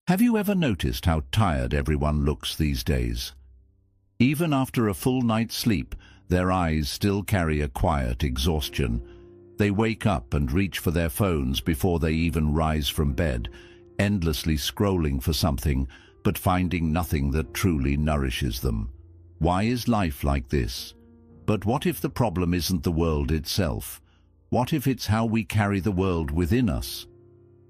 Have you ever noticed how tired everyone looks these days? Even after a full night's sleep, their eyes still carry a quiet exhaustion. They wake up and reach for their phones before they even rise from bed, endlessly scrolling for something, but finding nothing that truly nourishes them. Why is life like this? But what if the problem isn't the world itself? What if it's how we carry the world within us?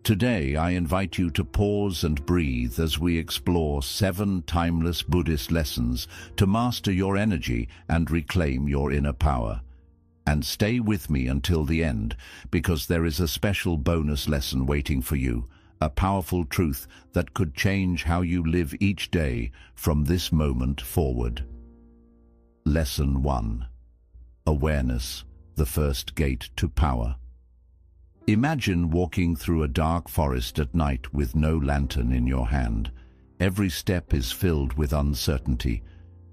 Today, I invite you to pause and breathe as we explore 7 timeless Buddhist lessons to master your energy and reclaim your inner power. And stay with me until the end, because there is a special bonus lesson waiting for you, a powerful truth that could change how you live each day from this moment forward. Lesson 1. Awareness, the first gate to power. Imagine walking through a dark forest at night with no lantern in your hand. Every step is filled with uncertainty.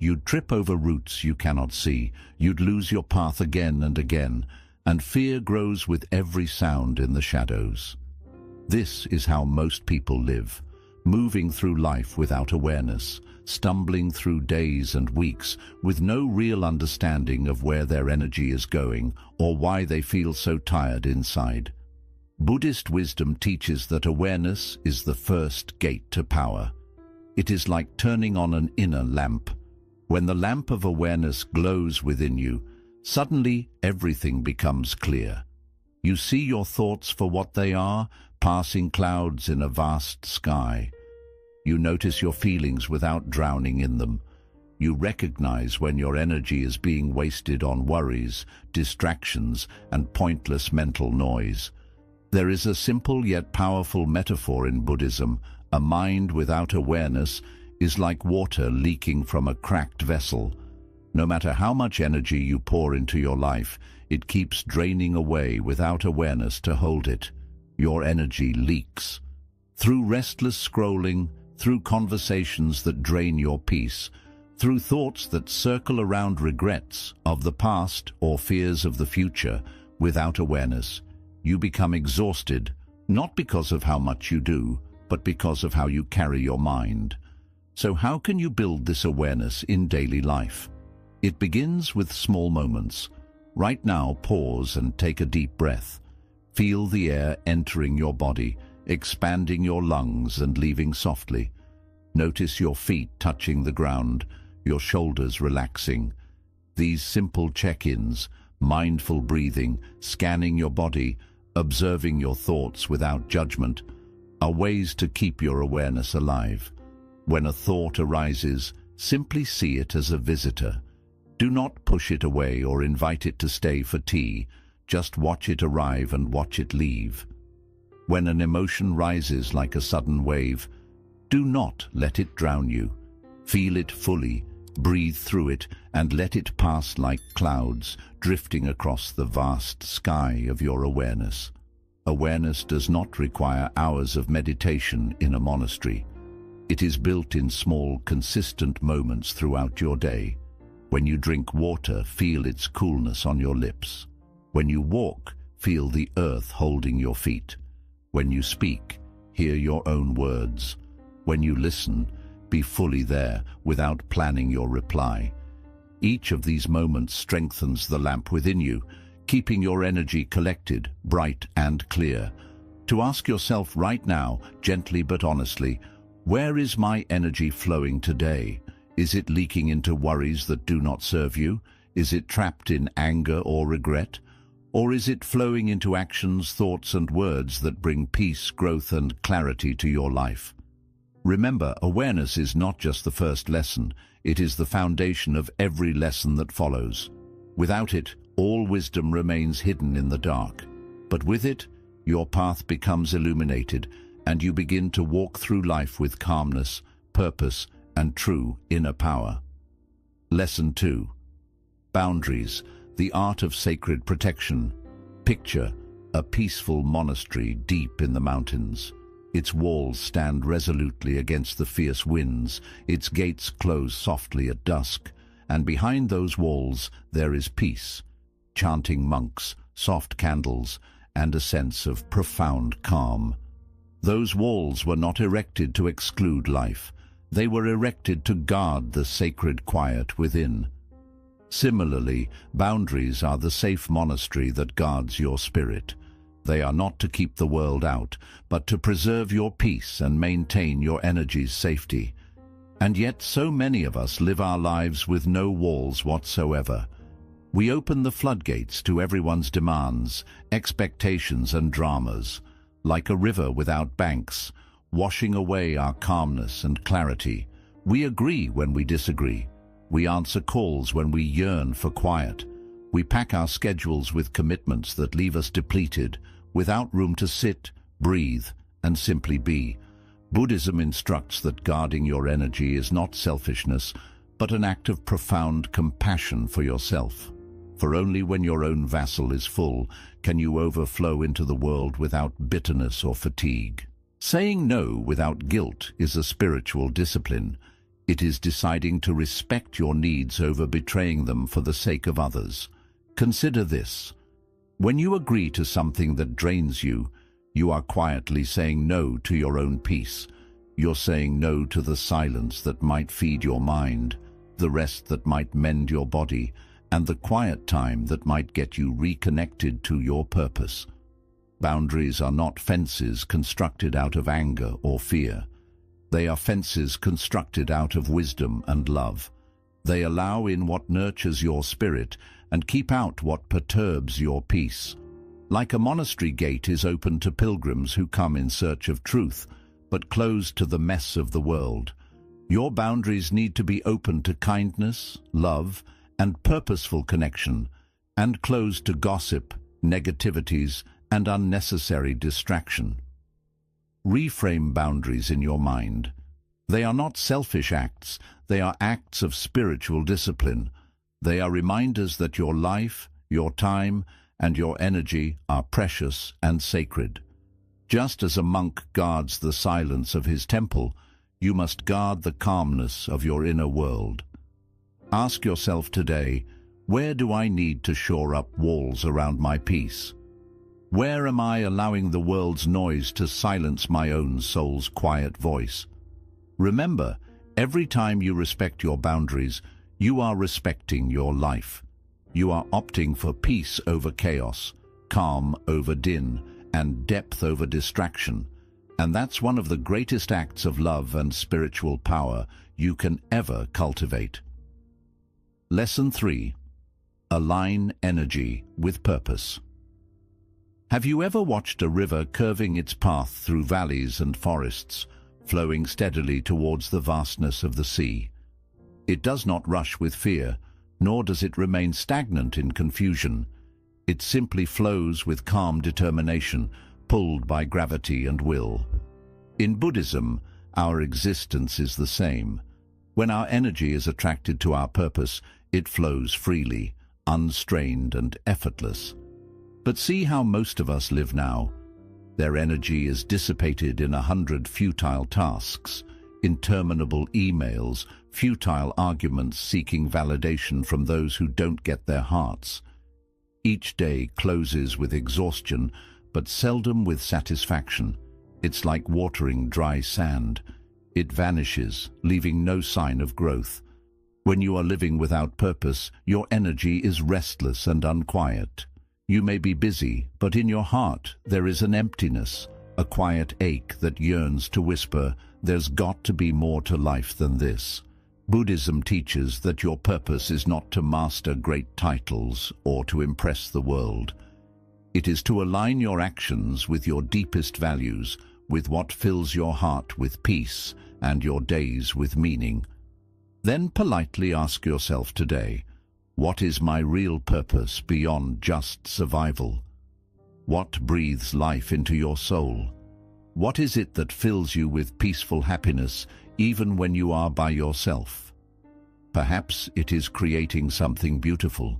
You'd trip over roots you cannot see. You'd lose your path again and again, and fear grows with every sound in the shadows. This is how most people live, moving through life without awareness, stumbling through days and weeks with no real understanding of where their energy is going or why they feel so tired inside. Buddhist wisdom teaches that awareness is the first gate to power. It is like turning on an inner lamp. When the lamp of awareness glows within you, suddenly everything becomes clear. You see your thoughts for what they are, passing clouds in a vast sky. You notice your feelings without drowning in them. You recognize when your energy is being wasted on worries, distractions, and pointless mental noise. There is a simple yet powerful metaphor in Buddhism. A mind without awareness is like water leaking from a cracked vessel. No matter how much energy you pour into your life, it keeps draining away without awareness to hold it. Your energy leaks. Through restless scrolling, through conversations that drain your peace, through thoughts that circle around regrets of the past or fears of the future, without awareness, you become exhausted, not because of how much you do, but because of how you carry your mind. So how can you build this awareness in daily life? It begins with small moments. Right now, pause and take a deep breath. Feel the air entering your body, expanding your lungs and leaving softly. Notice your feet touching the ground, your shoulders relaxing. These simple check-ins, mindful breathing, scanning your body, observing your thoughts without judgment, are ways to keep your awareness alive. When a thought arises, simply see it as a visitor. Do not push it away or invite it to stay for tea. Just watch it arrive and watch it leave. When an emotion rises like a sudden wave, do not let it drown you. Feel it fully, breathe through it, and let it pass like clouds, drifting across the vast sky of your awareness. Awareness does not require hours of meditation in a monastery. It is built in small, consistent moments throughout your day. When you drink water, feel its coolness on your lips. When you walk, feel the earth holding your feet. When you speak, hear your own words. When you listen, be fully there without planning your reply. Each of these moments strengthens the lamp within you, keeping your energy collected, bright and clear. To ask yourself right now, gently but honestly, where is my energy flowing today? Is it leaking into worries that do not serve you? Is it trapped in anger or regret? Or is it flowing into actions, thoughts and words that bring peace, growth and clarity to your life? Remember, awareness is not just the first lesson, it is the foundation of every lesson that follows. Without it, all wisdom remains hidden in the dark. But with it, your path becomes illuminated, and you begin to walk through life with calmness, purpose, and true inner power. Lesson 2. Boundaries, the art of sacred protection. Picture a peaceful monastery deep in the mountains. Its walls stand resolutely against the fierce winds, its gates close softly at dusk, and behind those walls there is peace, chanting monks, soft candles, and a sense of profound calm. Those walls were not erected to exclude life. They were erected to guard the sacred quiet within. Similarly, boundaries are the safe monastery that guards your spirit. They are not to keep the world out, but to preserve your peace and maintain your energy's safety. And yet so many of us live our lives with no walls whatsoever. We open the floodgates to everyone's demands, expectations and dramas, like a river without banks, washing away our calmness and clarity. We agree when we disagree. We answer calls when we yearn for quiet. We pack our schedules with commitments that leave us depleted, without room to sit, breathe, and simply be. Buddhism instructs that guarding your energy is not selfishness, but an act of profound compassion for yourself. For only when your own vessel is full can you overflow into the world without bitterness or fatigue. Saying no without guilt is a spiritual discipline. It is deciding to respect your needs over betraying them for the sake of others. Consider this. When you agree to something that drains you, you are quietly saying no to your own peace. You're saying no to the silence that might feed your mind, the rest that might mend your body, and the quiet time that might get you reconnected to your purpose. Boundaries are not fences constructed out of anger or fear. They are fences constructed out of wisdom and love. They allow in what nurtures your spirit and keep out what perturbs your peace. Like a monastery gate is open to pilgrims who come in search of truth, but closed to the mess of the world. Your boundaries need to be open to kindness, love, and purposeful connection, and closed to gossip, negativities, and unnecessary distraction. Reframe boundaries in your mind. They are not selfish acts, they are acts of spiritual discipline. They are reminders that your life, your time, and your energy are precious and sacred. Just as a monk guards the silence of his temple, you must guard the calmness of your inner world. Ask yourself today, where do I need to shore up walls around my peace? Where am I allowing the world's noise to silence my own soul's quiet voice? Remember, every time you respect your boundaries, you are respecting your life. You are opting for peace over chaos, calm over din, and depth over distraction. And that's one of the greatest acts of love and spiritual power you can ever cultivate. Lesson 3. Align energy with purpose. Have you ever watched a river curving its path through valleys and forests, flowing steadily towards the vastness of the sea? It does not rush with fear, nor does it remain stagnant in confusion. It simply flows with calm determination, pulled by gravity and will. In Buddhism, our existence is the same. When our energy is attracted to our purpose, it flows freely, unstrained and effortless. But see how most of us live now. Their energy is dissipated in 100 futile tasks, interminable emails, futile arguments seeking validation from those who don't get their hearts. Each day closes with exhaustion, but seldom with satisfaction. It's like watering dry sand. It vanishes, leaving no sign of growth. When you are living without purpose, your energy is restless and unquiet. You may be busy, but in your heart there is an emptiness, a quiet ache that yearns to whisper, "There's got to be more to life than this." Buddhism teaches that your purpose is not to master great titles or to impress the world. It is to align your actions with your deepest values, with what fills your heart with peace and your days with meaning. Then politely ask yourself today, what is my real purpose beyond just survival? What breathes life into your soul? What is it that fills you with peaceful happiness even when you are by yourself? Perhaps it is creating something beautiful.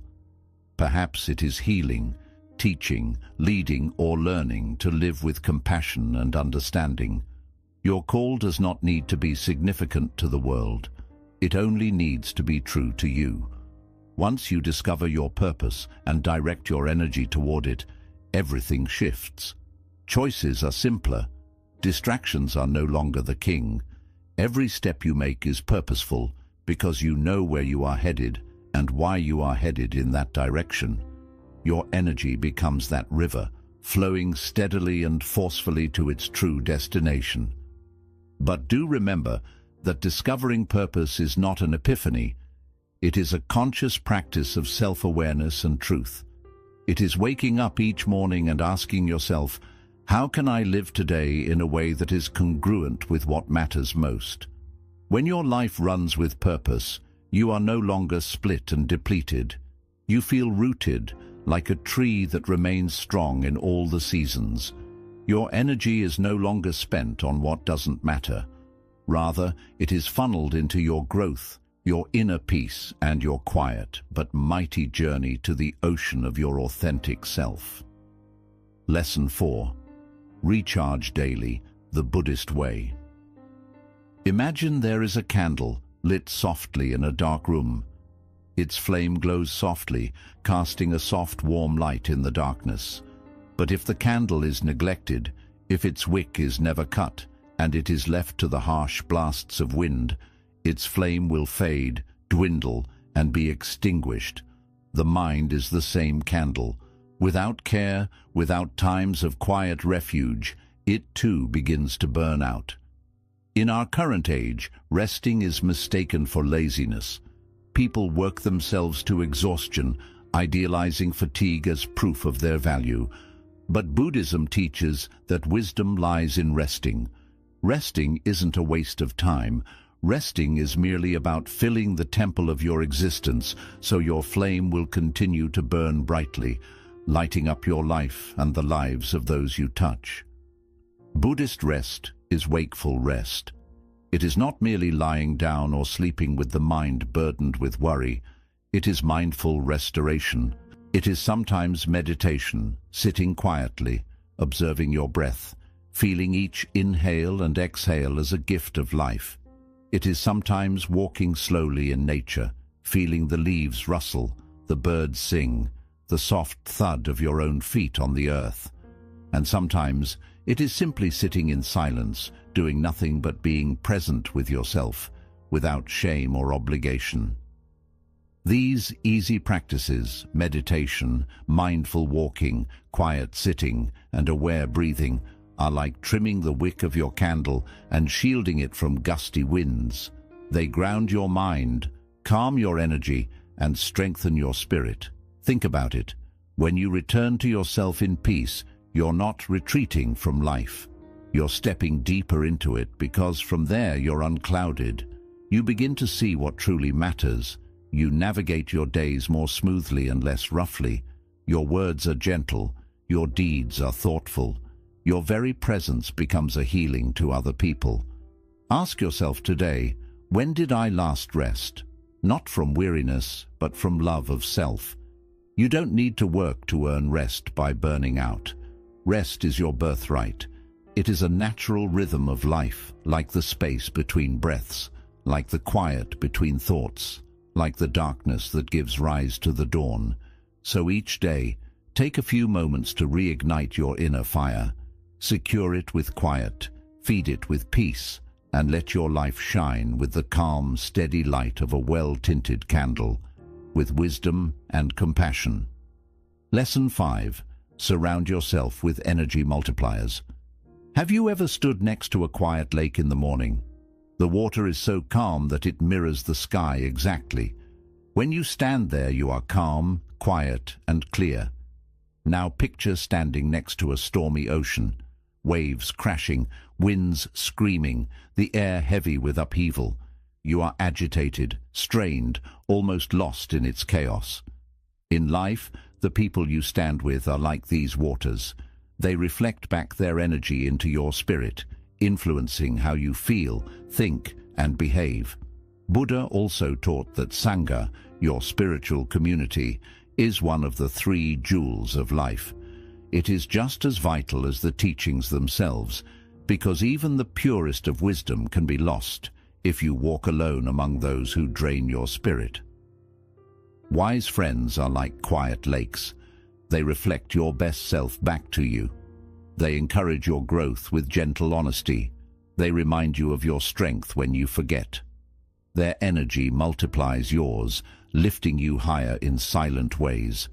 Perhaps it is healing, teaching, leading or learning to live with compassion and understanding. Your call does not need to be significant to the world. It only needs to be true to you. Once you discover your purpose and direct your energy toward it, everything shifts. Choices are simpler. Distractions are no longer the king. Every step you make is purposeful because you know where you are headed and why you are headed in that direction. Your energy becomes that river, flowing steadily and forcefully to its true destination. But do remember that discovering purpose is not an epiphany. It is a conscious practice of self-awareness and truth. It is waking up each morning and asking yourself, how can I live today in a way that is congruent with what matters most? When your life runs with purpose, you are no longer split and depleted. You feel rooted, like a tree that remains strong in all the seasons. Your energy is no longer spent on what doesn't matter. Rather, it is funneled into your growth, your inner peace, and your quiet but mighty journey to the ocean of your authentic self. Lesson 4. Recharge daily, the Buddhist way. Imagine there is a candle lit softly in a dark room. Its flame glows softly, casting a soft, warm light in the darkness. But if the candle is neglected, if its wick is never cut, and it is left to the harsh blasts of wind, its flame will fade, dwindle, and be extinguished. The mind is the same candle. Without care, without times of quiet refuge, it too begins to burn out. In our current age, resting is mistaken for laziness. People work themselves to exhaustion, idealizing fatigue as proof of their value. But Buddhism teaches that wisdom lies in resting. Resting isn't a waste of time. Resting is merely about filling the temple of your existence so your flame will continue to burn brightly, lighting up your life and the lives of those you touch. Buddhist rest is wakeful rest. It is not merely lying down or sleeping with the mind burdened with worry. It is mindful restoration. It is sometimes meditation, sitting quietly, observing your breath, feeling each inhale and exhale as a gift of life. It is sometimes walking slowly in nature, feeling the leaves rustle, the birds sing, the soft thud of your own feet on the earth. And sometimes it is simply sitting in silence, doing nothing but being present with yourself, without shame or obligation. These easy practices, meditation, mindful walking, quiet sitting, and aware breathing, are like trimming the wick of your candle and shielding it from gusty winds. They ground your mind, calm your energy, and strengthen your spirit. Think about it. When you return to yourself in peace, you're not retreating from life. You're stepping deeper into it because from there you're unclouded. You begin to see what truly matters. You navigate your days more smoothly and less roughly. Your words are gentle. Your deeds are thoughtful. Your very presence becomes a healing to other people. Ask yourself today, when did I last rest? Not from weariness, but from love of self. You don't need to work to earn rest by burning out. Rest is your birthright. It is a natural rhythm of life, like the space between breaths, like the quiet between thoughts, like the darkness that gives rise to the dawn. So each day, take a few moments to reignite your inner fire. Secure it with quiet, feed it with peace, and let your life shine with the calm, steady light of a well-tinted candle, with wisdom and compassion. Lesson 5. Surround yourself with energy multipliers. Have you ever stood next to a quiet lake in the morning? The water is so calm that it mirrors the sky exactly. When you stand there, you are calm, quiet, and clear. Now picture standing next to a stormy ocean. Waves crashing, winds screaming, the air heavy with upheaval. You are agitated, strained, almost lost in its chaos. In life, the people you stand with are like these waters. They reflect back their energy into your spirit, influencing how you feel, think, and behave. Buddha also taught that Sangha, your spiritual community, is one of the 3 jewels of life. It is just as vital as the teachings themselves, because even the purest of wisdom can be lost if you walk alone among those who drain your spirit. Wise friends are like quiet lakes. They reflect your best self back to you. They encourage your growth with gentle honesty. They remind you of your strength when you forget. Their energy multiplies yours, lifting you higher in silent ways.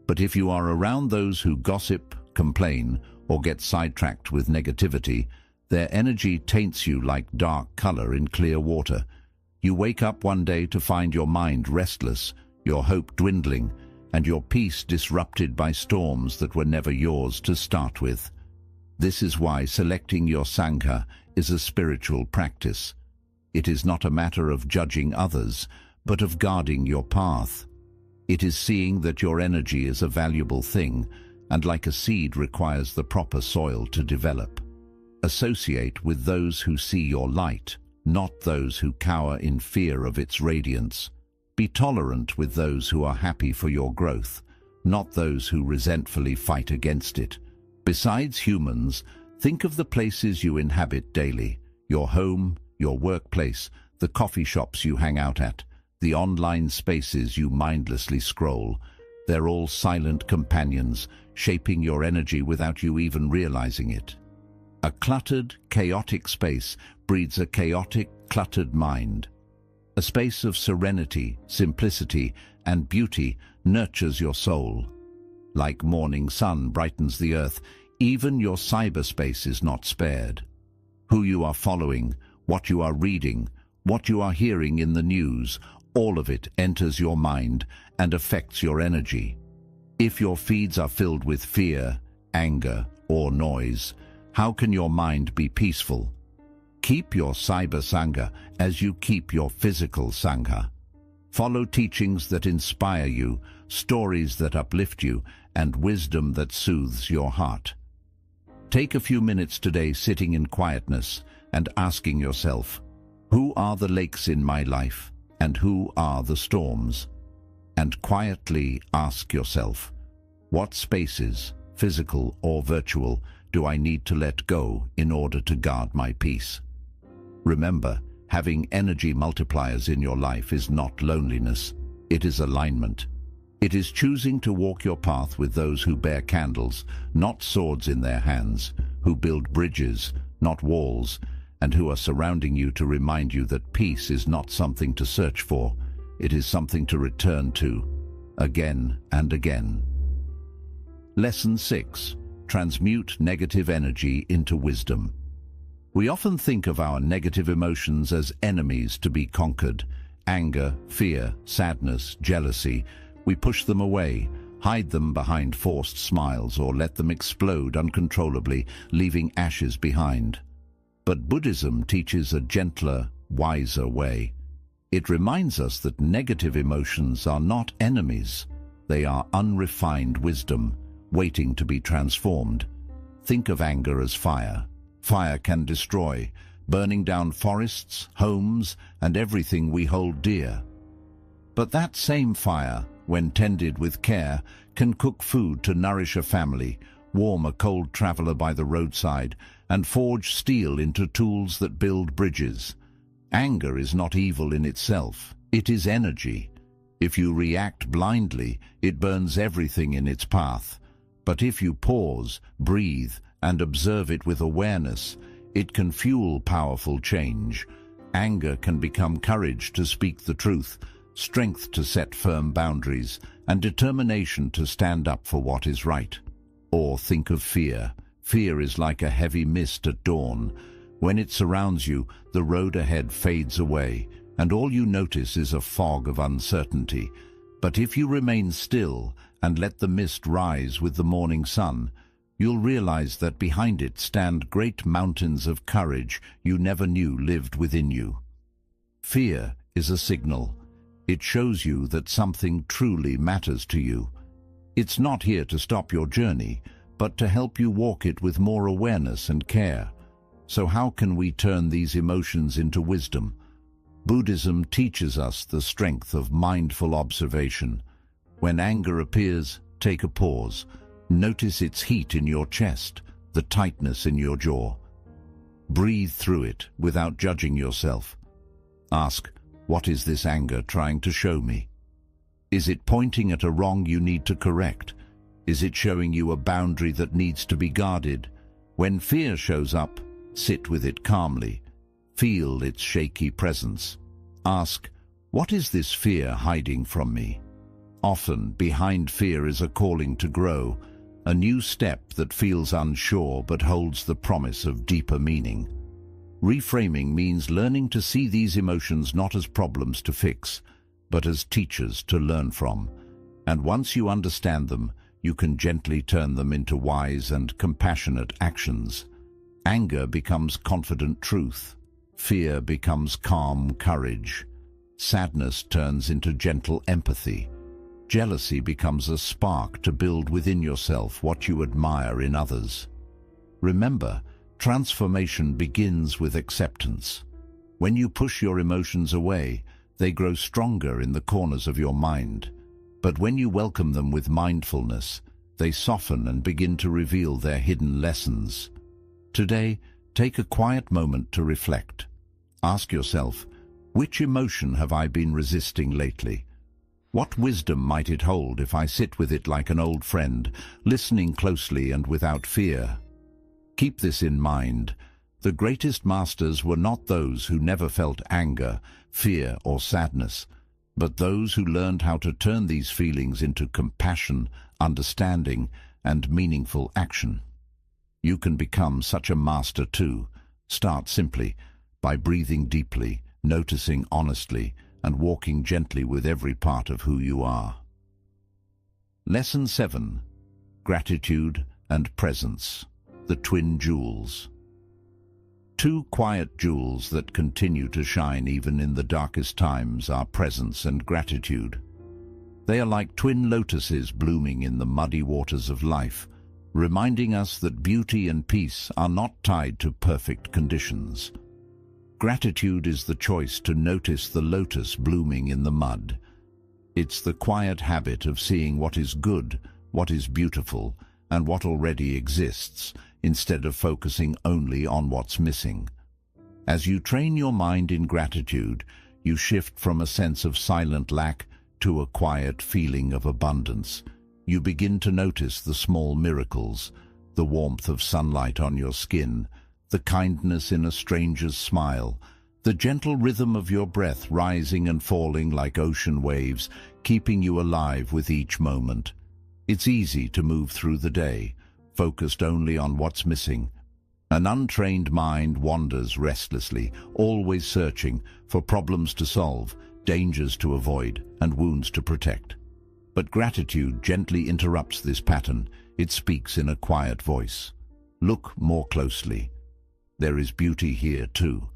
But if you are around those who gossip, complain, or get sidetracked with negativity, their energy taints you like dark color in clear water. You wake up one day to find your mind restless, your hope dwindling, and your peace disrupted by storms that were never yours to start with. This is why selecting your Sangha is a spiritual practice. It is not a matter of judging others, but of guarding your path. It is seeing that your energy is a valuable thing, and like a seed requires the proper soil to develop. Associate with those who see your light, not those who cower in fear of its radiance. Be tolerant with those who are happy for your growth, not those who resentfully fight against it. Besides humans, think of the places you inhabit daily, your home, your workplace, the coffee shops you hang out at, the online spaces you mindlessly scroll. They're all silent companions, shaping your energy without you even realizing it. A cluttered, chaotic space breeds a chaotic, cluttered mind. A space of serenity, simplicity, and beauty nurtures your soul. Like morning sun brightens the earth, even your cyberspace is not spared. Who you are following, what you are reading, what you are hearing in the news, all of it enters your mind and affects your energy. If your feeds are filled with fear, anger, or noise, how can your mind be peaceful? Keep your cyber Sangha as you keep your physical Sangha. Follow teachings that inspire you, stories that uplift you, and wisdom that soothes your heart. Take a few minutes today sitting in quietness and asking yourself, who are the lakes in my life and who are the storms? And quietly ask yourself, what spaces, physical or virtual, do I need to let go in order to guard my peace? Remember, having energy multipliers in your life is not loneliness, it is alignment. It is choosing to walk your path with those who bear candles, not swords in their hands, who build bridges, not walls, and who are surrounding you to remind you that peace is not something to search for, it is something to return to, again and again. Lesson 6. Transmute negative energy into wisdom. We often think of our negative emotions as enemies to be conquered. Anger, fear, sadness, jealousy. We push them away, hide them behind forced smiles, or let them explode uncontrollably, leaving ashes behind. But Buddhism teaches a gentler, wiser way. It reminds us that negative emotions are not enemies. They are unrefined wisdom, waiting to be transformed. Think of anger as fire. Fire can destroy, burning down forests, homes, and everything we hold dear. But that same fire, when tended with care, can cook food to nourish a family, warm a cold traveler by the roadside, and forge steel into tools that build bridges. Anger is not evil in itself, it is energy. If you react blindly, it burns everything in its path. But if you pause, breathe, and observe it with awareness, it can fuel powerful change. Anger can become courage to speak the truth, strength to set firm boundaries, and determination to stand up for what is right. Or think of fear. Fear is like a heavy mist at dawn. When it surrounds you, the road ahead fades away, and all you notice is a fog of uncertainty. But if you remain still and let the mist rise with the morning sun, you'll realize that behind it stand great mountains of courage you never knew lived within you. Fear is a signal. It shows you that something truly matters to you. It's not here to stop your journey, but to help you walk it with more awareness and care. So how can we turn these emotions into wisdom? Buddhism teaches us the strength of mindful observation. When anger appears, take a pause. Notice its heat in your chest, the tightness in your jaw. Breathe through it without judging yourself. Ask, what is this anger trying to show me? Is it pointing at a wrong you need to correct? Is it showing you a boundary that needs to be guarded? When fear shows up, sit with it calmly. Feel its shaky presence. Ask, what is this fear hiding from me? Often, behind fear is a calling to grow, a new step that feels unsure but holds the promise of deeper meaning. Reframing means learning to see these emotions not as problems to fix, but as teachers to learn from. And once you understand them, you can gently turn them into wise and compassionate actions. Anger becomes confident truth. Fear becomes calm courage. Sadness turns into gentle empathy. Jealousy becomes a spark to build within yourself what you admire in others. Remember, transformation begins with acceptance. When you push your emotions away, they grow stronger in the corners of your mind. But when you welcome them with mindfulness, they soften and begin to reveal their hidden lessons. Today, take a quiet moment to reflect. Ask yourself, which emotion have I been resisting lately? What wisdom might it hold if I sit with it like an old friend, listening closely and without fear? Keep this in mind. The greatest masters were not those who never felt anger, fear, or sadness, but those who learned how to turn these feelings into compassion, understanding, and meaningful action. You can become such a master too. Start simply, by breathing deeply, noticing honestly, and walking gently with every part of who you are. Lesson 7. Gratitude and Presence, the twin jewels. Two quiet jewels that continue to shine even in the darkest times are presence and gratitude. They are like twin lotuses blooming in the muddy waters of life, reminding us that beauty and peace are not tied to perfect conditions. Gratitude is the choice to notice the lotus blooming in the mud. It's the quiet habit of seeing what is good, what is beautiful, and what already exists, instead of focusing only on what's missing. As you train your mind in gratitude, you shift from a sense of silent lack to a quiet feeling of abundance. You begin to notice the small miracles, the warmth of sunlight on your skin, the kindness in a stranger's smile, the gentle rhythm of your breath rising and falling like ocean waves, keeping you alive with each moment. It's easy to move through the day, focused only on what's missing. An untrained mind wanders restlessly, always searching for problems to solve, dangers to avoid, and wounds to protect. But gratitude gently interrupts this pattern. It speaks in a quiet voice. Look more closely. There is beauty here too.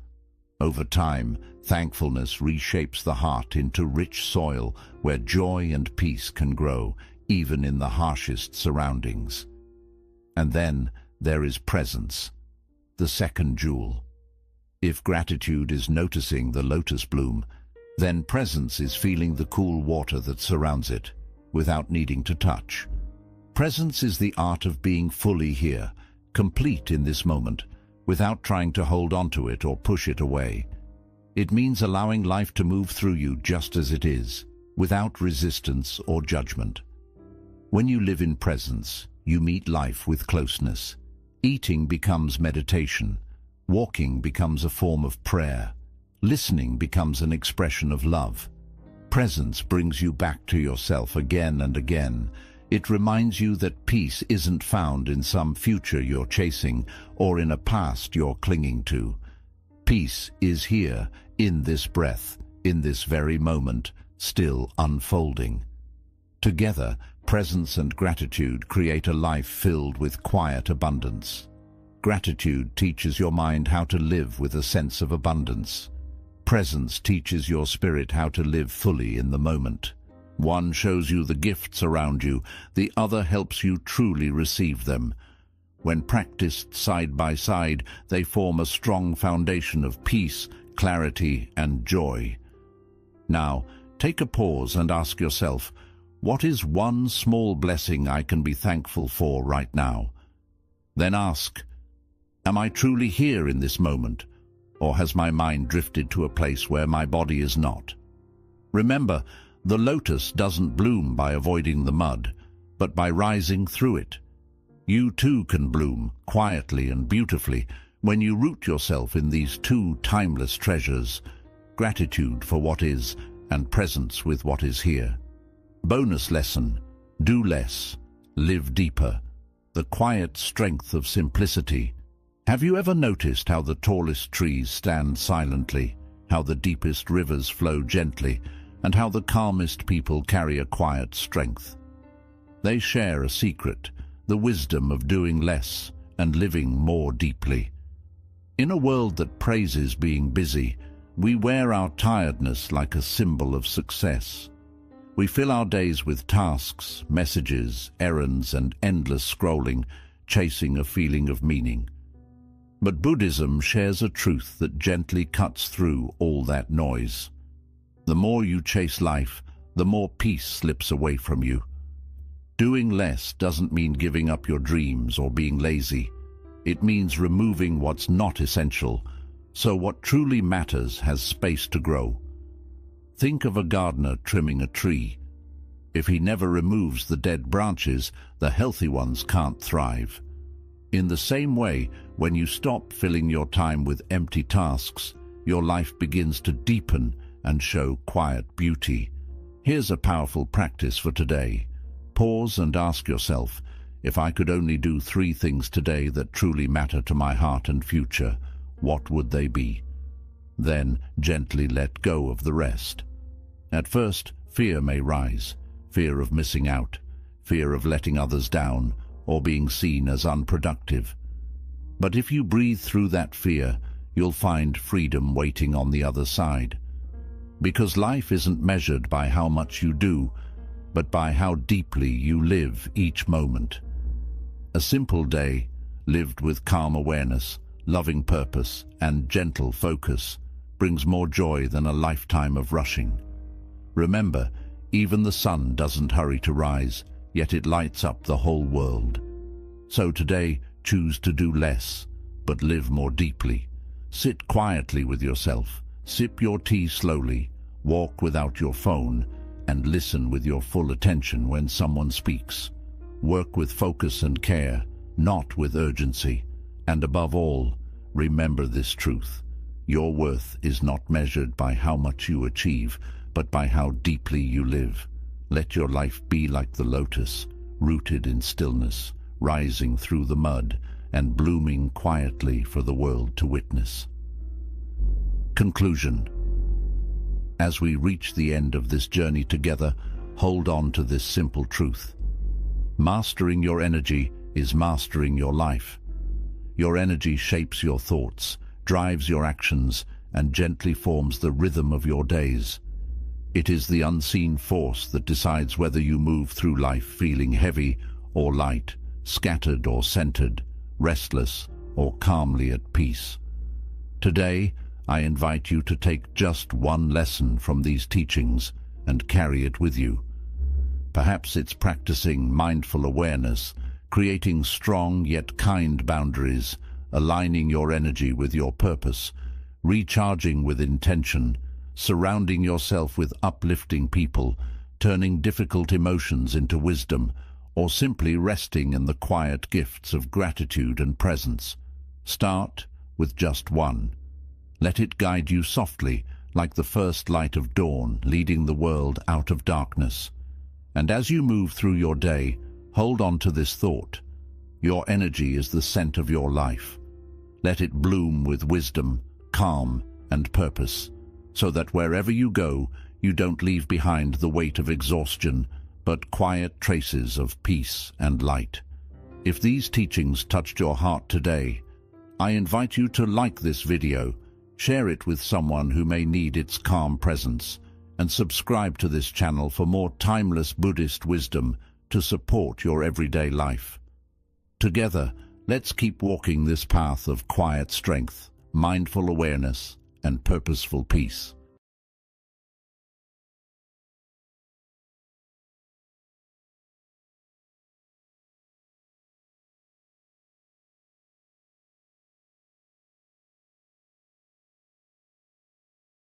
Over time, thankfulness reshapes the heart into rich soil where joy and peace can grow, even in the harshest surroundings. And then there is presence, the second jewel. If gratitude is noticing the lotus bloom, then presence is feeling the cool water that surrounds it, without needing to touch. Presence is the art of being fully here, complete in this moment, without trying to hold on to it or push it away. It means allowing life to move through you just as it is, without resistance or judgment. When you live in presence, you meet life with closeness. Eating becomes meditation. Walking becomes a form of prayer. Listening becomes an expression of love. Presence brings you back to yourself again and again. It reminds you that peace isn't found in some future you're chasing or in a past you're clinging to. Peace is here, in this breath, in this very moment, still unfolding. Together, presence and gratitude create a life filled with quiet abundance. Gratitude teaches your mind how to live with a sense of abundance. Presence teaches your spirit how to live fully in the moment. One shows you the gifts around you, the other helps you truly receive them. When practiced side by side, they form a strong foundation of peace, clarity, and joy. Now, take a pause and ask yourself, what is one small blessing I can be thankful for right now? Then ask, am I truly here in this moment, or has my mind drifted to a place where my body is not? Remember, the lotus doesn't bloom by avoiding the mud, but by rising through it. You too can bloom, quietly and beautifully, when you root yourself in these two timeless treasures: gratitude for what is and presence with what is here. Bonus lesson: do less, live deeper. The quiet strength of simplicity. Have you ever noticed how the tallest trees stand silently, how the deepest rivers flow gently, and how the calmest people carry a quiet strength? They share a secret, the wisdom of doing less and living more deeply. In a world that praises being busy, we wear our tiredness like a symbol of success. We fill our days with tasks, messages, errands, and endless scrolling, chasing a feeling of meaning. But Buddhism shares a truth that gently cuts through all that noise. The more you chase life, the more peace slips away from you. Doing less doesn't mean giving up your dreams or being lazy. It means removing what's not essential, so what truly matters has space to grow. Think of a gardener trimming a tree. If he never removes the dead branches, the healthy ones can't thrive. In the same way, when you stop filling your time with empty tasks, your life begins to deepen and show quiet beauty. Here's a powerful practice for today. Pause and ask yourself, if I could only do 3 things today that truly matter to my heart and future, what would they be? Then gently let go of the rest. At first, fear may rise. Fear of missing out, fear of letting others down, or being seen as unproductive. But if you breathe through that fear, you'll find freedom waiting on the other side. Because life isn't measured by how much you do, but by how deeply you live each moment. A simple day, lived with calm awareness, loving purpose, and gentle focus, brings more joy than a lifetime of rushing. Remember, even the sun doesn't hurry to rise, yet it lights up the whole world. So today, choose to do less, but live more deeply. Sit quietly with yourself, sip your tea slowly, walk without your phone, and listen with your full attention when someone speaks. Work with focus and care, not with urgency. And above all, remember this truth: your worth is not measured by how much you achieve, but by how deeply you live. Let your life be like the lotus, rooted in stillness, rising through the mud, and blooming quietly for the world to witness. Conclusion. As we reach the end of this journey together, hold on to this simple truth. Mastering your energy is mastering your life. Your energy shapes your thoughts, drives your actions, and gently forms the rhythm of your days. It is the unseen force that decides whether you move through life feeling heavy or light, scattered or centered, restless or calmly at peace. Today, I invite you to take just one lesson from these teachings and carry it with you. Perhaps it's practicing mindful awareness, creating strong yet kind boundaries, aligning your energy with your purpose, recharging with intention, surrounding yourself with uplifting people, turning difficult emotions into wisdom, or simply resting in the quiet gifts of gratitude and presence. Start with just one. Let it guide you softly, like the first light of dawn, leading the world out of darkness. And as you move through your day, hold on to this thought: your energy is the scent of your life. Let it bloom with wisdom, calm, and purpose, so that wherever you go, you don't leave behind the weight of exhaustion, but quiet traces of peace and light. If these teachings touched your heart today, I invite you to like this video, share it with someone who may need its calm presence, and subscribe to this channel for more timeless Buddhist wisdom to support your everyday life. Together, let's keep walking this path of quiet strength, mindful awareness, and purposeful peace.